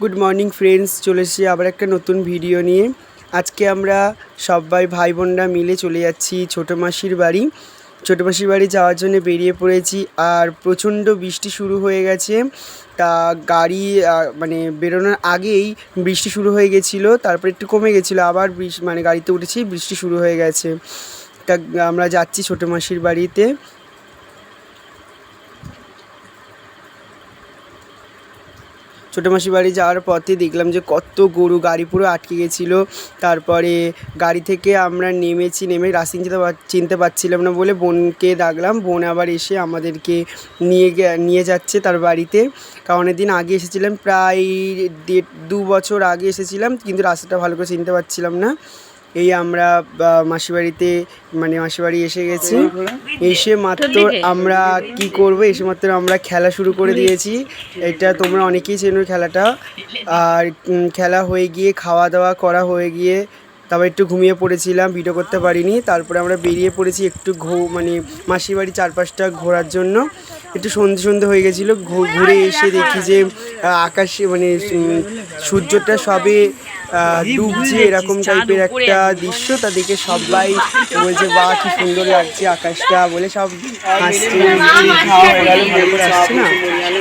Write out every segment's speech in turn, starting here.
Good morning friends, চলে এসেছি আবার একটা নতুন ভিডিও নিয়ে। আজকে আমরা সবাই ভাই বোনরা মিলে চলে যাচ্ছি ছোটো মাসির বাড়ি। ছোটো মাসির বাড়ি যাওয়ার জন্য বেরিয়ে পড়েছি। আর প্রচণ্ড বৃষ্টি শুরু হয়ে গেছে। তা গাড়ি মানে বেরোনোর আগেই বৃষ্টি শুরু হয়ে গেছিলো, তারপর একটু কমে গেছিলো, আবার মানে গাড়িতে উঠেছি, বৃষ্টি শুরু হয়ে গেছে। তা আমরা যাচ্ছি ছোটো মাসির বাড়িতে। ছোটো মাসির বাড়ি যাওয়ার পথে দেখলাম যে কত গরু, গাড়ি পুরো আটকে গেছিলো। তারপরে গাড়ি থেকে আমরা নেমে রাস্তা চিনতে পারছিলাম না বলে বোনকে ডাকলাম। বোন আবার এসে আমাদেরকে নিয়ে যাচ্ছে তার বাড়িতে। কারণ অনেক দিন আগে এসেছিলাম, প্রায় 1.5-2 বছর আগে এসেছিলাম, কিন্তু রাস্তাটা ভালো করে চিনতে পারছিলাম না। এই আমরা মাসিবাড়িতে মাসিবাড়ি এসে গেছি। এসে মাত্র আমরা কি করব, এসে মাত্র আমরা খেলা শুরু করে দিয়েছি। এটা তোমরা অনেকেই চেনো খেলাটা। আর খেলা হয়ে গিয়ে খাওয়া দাওয়া করা হয়ে গিয়ে তারপর একটু ঘুমিয়ে পড়েছিলাম, ভিডিও করতে পারিনি। তারপরে আমরা বেরিয়ে পড়েছি একটু মাসির বাড়ি চারপাশটা ঘোরার জন্য। একটু সন্ধে হয়ে গেছিলো। ঘুরে এসে দেখি যে আকাশে সূর্যটা সবে ডুবছে, এরকম টাইপের একটা দৃশ্য। তা দেখে সবাই বলছে বাহ কি সুন্দর লাগছে আকাশটা বলে সব হাসছে। খাওয়া হয়ে গেল, আসছে না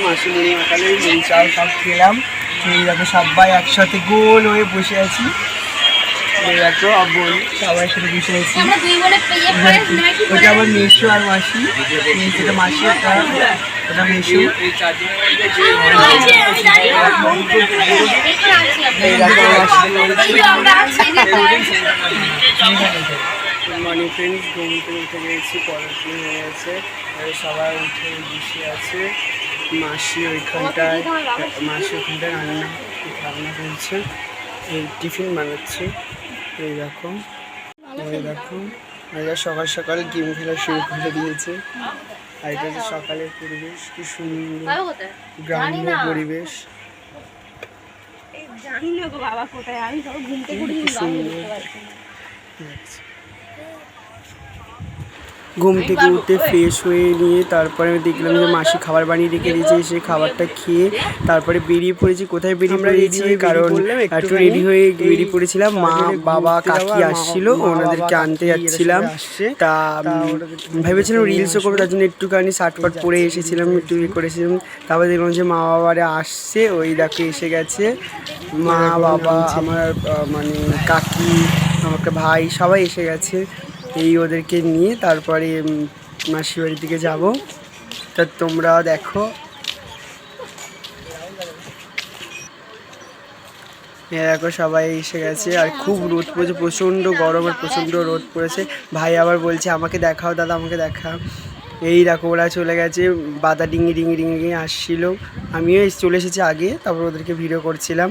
মাসি মুড়ি মাখালে মুড়ি চাল সব খেলাম। দেখো সবাই একসাথে গোল হয়ে বসে আছি। দেখো বোন সবাই সাথে বসে আছি। ওটা আবার মেসো আর মাসি, যেটা মাসি ওটা মেসো। মর্নিং ফ্রেন্ডস, ঘুম থেকে উঠে গেছি, পড়াশোনা হয়ে গেছে, সবাই উঠে বসে আছে। মাসি ওইখানটায় রান্না করছে, টিফিন বানাচ্ছে। এই দেখো এরা সকাল সকাল গেম খেলা শুরু করে দিয়েছে। আর এটা হচ্ছে সকালের পরিবেশ, কি সুন্দর গ্রাম্য পরিবেশ। ঘুম থেকে উঠে ফ্রেশ হয়ে নিয়ে তারপরে আমি দেখলাম যে মাসি খাবার বানিয়ে রেখে দিয়েছে। সেই খাবারটা খেয়ে তারপরে বেরিয়ে পড়েছি। কোথায় বেরিয়ে পড়েছি, কারণ একটু রেডি হয়ে বেরিয়ে পড়েছিলাম। মা বাবা কাকি আসছিল, ওনাদেরকে আনতে যাচ্ছিলাম। তা ভেবেছিলাম রিলসও করবো, তার জন্য একটুখানি শার্টফাট পরে এসেছিলাম, একটু করেছিলাম। তারপরে দেখলাম যে মা বাবারা আসছে, ওই দেখে এসে গেছে মা বাবা, আমার কাকি, আমার একটা ভাই, সবাই এসে গেছে। এই ওদেরকে নিয়ে তারপরে মাসির বাড়ির দিকে যাবো। তা তোমরা দেখো সবাই এসে গেছে। আর খুব রোদ পড়েছে, প্রচণ্ড গরম আর প্রচণ্ড রোদ পড়েছে। ভাই আবার বলছে আমাকে দেখাও দাদা, আমাকে দেখাও। এই দেখো ওরা চলে গেছে, বাদা ডিঙি আসছিলো। আমিও চলে এসেছি আগে, তারপর ওদেরকে ভিডিও করছিলাম।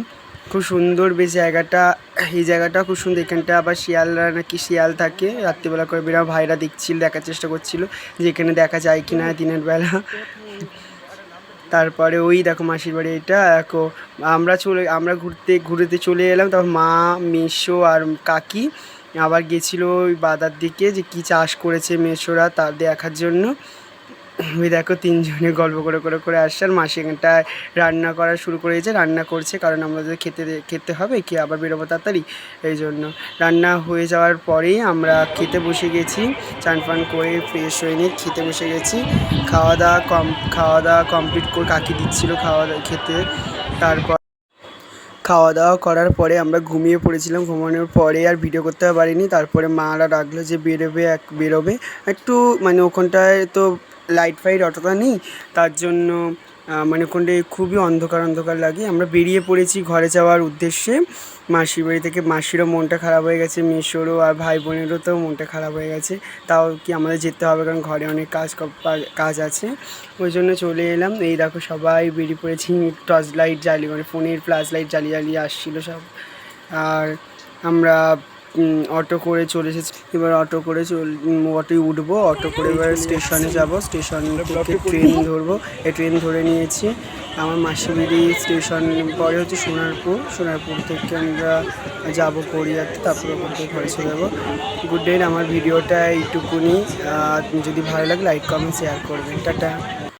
খুব সুন্দর বেশ জায়গাটা, এই জায়গাটা খুব সুন্দর। এখানটা আবার শিয়ালরা নাকি শিয়াল থাকে, রাত্রিবেলা করে বেরা ভাইরা দেখার চেষ্টা করছিল যে এখানে দেখা যায় কি না দিনের বেলা। তারপরে ওই দেখো মাসির বাড়ি, এটা দেখো আমরা ঘুরতে চলে এলাম। তারপর মা, মেসো আর কাকি আবার গেছিলো ওই বাদার দিকে, যে কি চাষ করেছে মেসোরা তার দেখার জন্য। ওই দেখো তিনজনে গল্প করে আসছে। আর মাসি এখানটায় রান্না করা শুরু করে দিয়েছে, রান্না করছে, কারণ আমাদের খেতে হবে, কি আবার বেরোবো তাড়াতাড়ি, এই জন্য। রান্না হয়ে যাওয়ার পরেই আমরা খেতে বসে গেছি। চান ফান করে ফ্রেশ হয়ে নিয়ে খেতে বসে গেছি। খাওয়া দাওয়া কমপ্লিট করে কাকি দিচ্ছিলো খেতে। তারপর খাওয়া দাওয়া করার পরে আমরা ঘুমিয়ে পড়েছিলাম। ঘুমানোর পরে আর ভিডিও করতে পারিনি। তারপরে মারা ডাকলো যে বেরোবে একটু, ওখানটায় তো লাইট ফাইট অতটা নেই, তার জন্য ওখানটায় খুবই অন্ধকার লাগে। আমরা বেরিয়ে পড়েছি ঘরে যাওয়ার উদ্দেশ্যে মাসির বাড়ি থেকে। মাসিরও মনটা খারাপ হয়ে গেছে, মেসোরও আর ভাই বোনেরও তো মনটা খারাপ হয়ে গেছে। তাও কি আমাদের যেতে হবে, কারণ ঘরে অনেক কাজ আছে, ওই জন্য চলে এলাম। এই দেখো সবাই বেরিয়ে পড়েছি, টর্চ লাইট জ্বালিয়ে ফোনের ফ্ল্যাশ লাইট জ্বালিয়ে আসছিলো সব। আর আমরা অটো করে চলে এসেছি। এবার অটোয় উঠবো, অটো করে এবার স্টেশনে যাব। স্টেশন থেকে ট্রেন ধরবো, এই ট্রেন ধরে নিয়েছি। আমার মাসির বাড়ি স্টেশন পরে হচ্ছে সোনারপুর থেকে আমরা যাবো গড়িয়াতে, তারপরে ওখান থেকে ঘরে চলে যাবো। Good day. আমার ভিডিওটা এইটুকুনি। যদি ভালো লাগে লাইক কমেন্ট শেয়ার করবেন। টাটা।